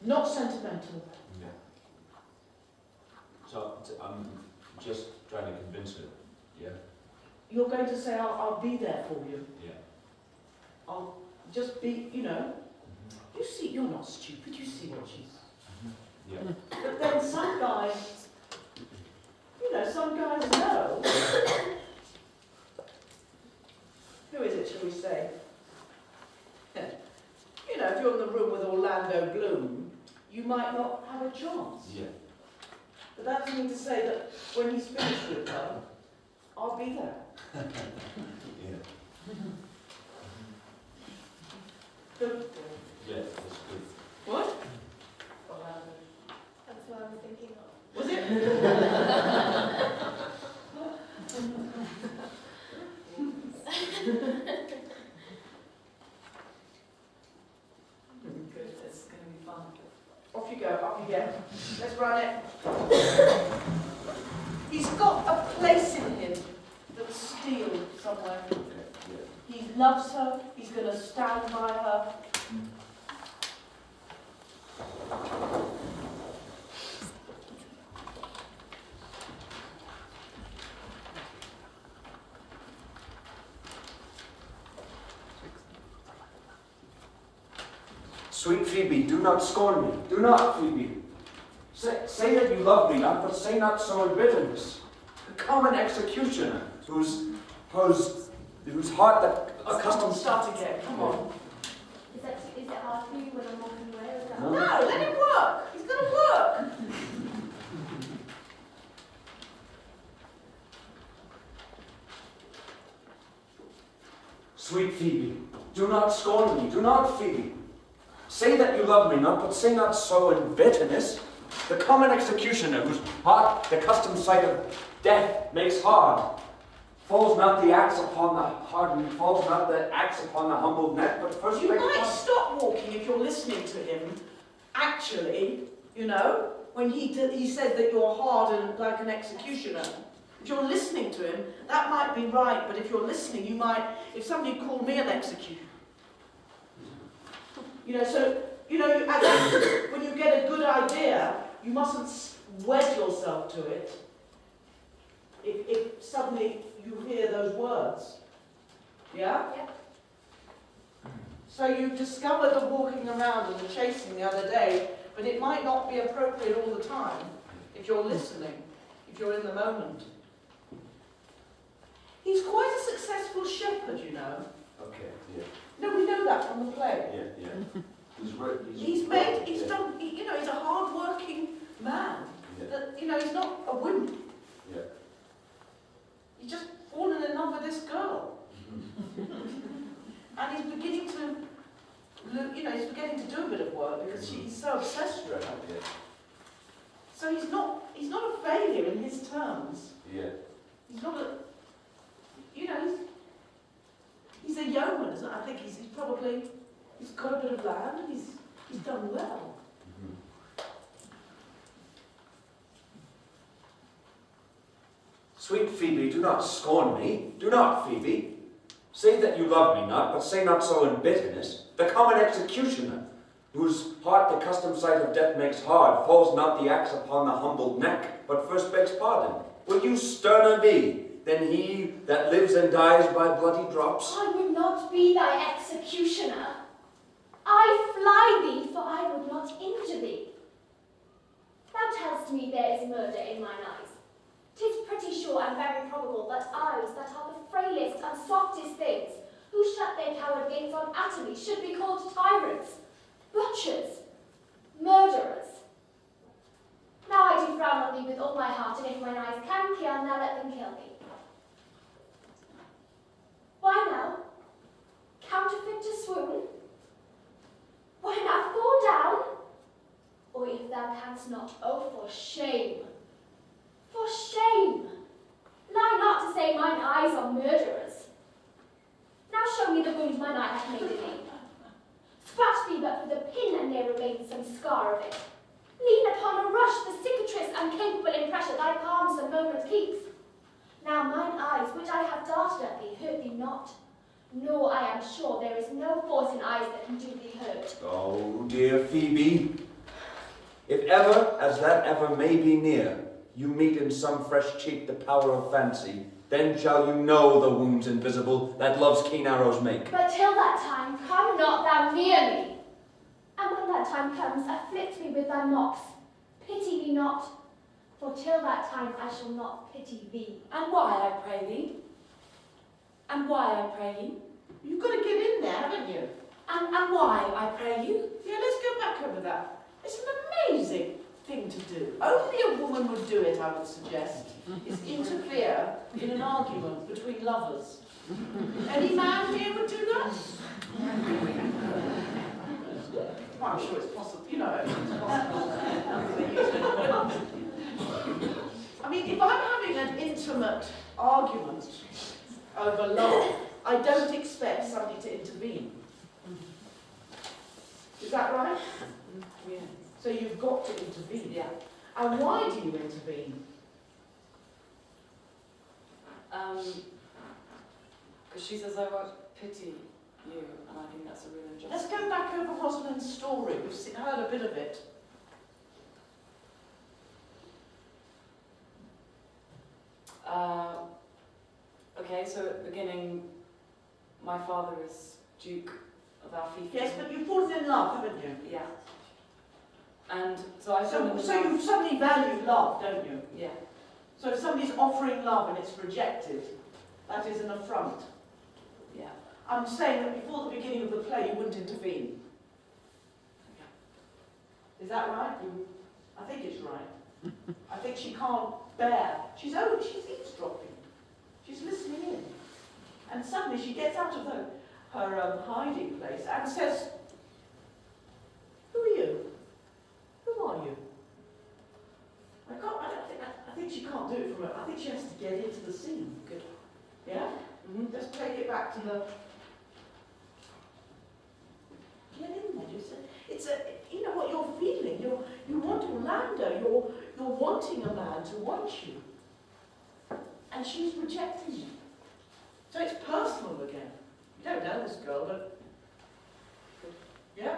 Not sentimental. Yeah. So I'm just trying to convince her. Yeah. You're going to say, I'll be there for you. Yeah. I'll just be, you know. You see, you're not stupid. You see what she's. Yeah. But then some guys, you know, some guys know. Who is it, shall we say? You know, if you're in the room with Orlando Bloom, you might not have a chance. Yeah. But that doesn't mean to say that when he's finished with her, I'll be there. Yeah. Good. Yeah, that's good. What? That's what I was thinking of. Was it? Good, it's going to be fun. Off you go. Let's run it. He's got a place in him that's steel somewhere. Yeah. He loves her, he's going to stand by her. Sweet Phoebe, do not scorn me. Do not, Phoebe. Say that you love me not, but say not so in bitterness. The common executioner, whose heart that accustomed... Start again, come on. Is it hard for you when I'm walking away? Or is that No. No, let him work. He's going to work. Sweet Phoebe, do not scorn me. Do not, Phoebe. Say that you love me not, but say not so in bitterness. The common executioner, whose heart the accustomed sight of death makes hard, falls not the axe upon the hardened, falls not the axe upon the humbled neck, but first You breaks might heart. stop walking if you're listening to him. Actually, you know, when he said that you're hard and like an executioner. If you're listening to him, that might be right, but if you're listening, you might, if somebody called me an executioner. You know, so, you know, when you get a good idea, you mustn't wed yourself to it. If suddenly you hear those words. Yeah? Yep. So you discovered the walking around and the chasing the other day, but it might not be appropriate all the time if you're listening, if you're in the moment. He's quite a successful shepherd, you know. Okay, yeah. No, we know that from the play. Yeah, yeah. He's right. He's done, you know, he's a hard-working man. Yeah. That, you know, he's not a wimp. Yeah. He's just fallen in love with this girl. And he's beginning to, you know, he's beginning to do a bit of work because he's so obsessed with her. Yeah. So he's not a failure in his terms. Yeah. He's not a, you know, he's a yeoman, isn't it? I think he's got a bit of land, he's done well. Sweet Phoebe, do not scorn me. Do not, Phoebe. Say that you love me not, but say not so in bitterness. The common executioner, whose heart the accustomed sight of death makes hard, falls not the axe upon the humbled neck, but first begs pardon. Will you sterner be than he that lives and dies by bloody drops? I would not be thy executioner. I fly thee, for I would not injure thee. Thou tell'st me there is murder in mine eyes. 'Tis pretty sure and very probable that eyes that are the frailest and softest things, who shut their coward gates on atomy, should be called tyrants, butchers, murderers. Now I do frown on thee with all my heart, and if mine eyes can kill, now let them kill thee. Why now? Counterfeit to swoon? Why now fall down? Or if thou canst not, oh, for shame! For shame! Lie not to say mine eyes are murderers. Now show me the wound mine eye hath made in thee. Scratch thee but with a pin, and there remains some scar of it. Lean upon a rush, the cicatrice uncapable in pressure thy palms a moment keeps. Now mine eyes, which I have darted at thee, hurt thee not. Nor, I am sure, there is no force in eyes that can do thee hurt. Oh, dear Phoebe, If ever, as that ever may be near, you meet in some fresh cheek the power of fancy, then shall you know the wounds invisible that love's keen arrows make. But till that time, come not thou near me. And when that time comes, afflict me with thy mocks. Pity me not, for till that time I shall not pity thee. And why, I pray thee? And why, I pray you? You've got to get in there, haven't you? And why, I pray you? Yeah, let's go back over that. It's an amazing thing to do. Only a woman would do it, I would suggest, is interfere in an argument between lovers. Any man here would do that? Well, I'm sure it's possible. You know, it's possible. I mean, if I'm having an intimate argument over love, I don't expect somebody to intervene. Is that right? Yeah. So you've got to intervene. Yeah. And why do you intervene? Because she says I won't pity you, and I think that's a real injustice. Let's go back over Rosalind's story. We've heard a bit of it. Okay, so at the beginning, my father is Duke of Alfifi. Yes, but you've fallen in love, haven't you? Yeah. And so I fell in So love. you suddenly value love, don't you? Yeah. So if somebody's offering love and it's rejected, that is an affront. Yeah. I'm saying that before the beginning of the play, you wouldn't intervene. Is that right? I think it's right. I think she can't bear. She's eavesdropping. She's listening in. And suddenly she gets out of her hiding place and says, "Who are you? Who are you?" I think she can't do it from her. I think she has to get into the scene. Good. Yeah? Mm-hmm. Let's take it back to the... Get in there. It's you know what you're feeling. You want Orlando. You're wanting a man to want you. And she's rejecting you. So it's personal again. You don't know this girl, but... Yeah?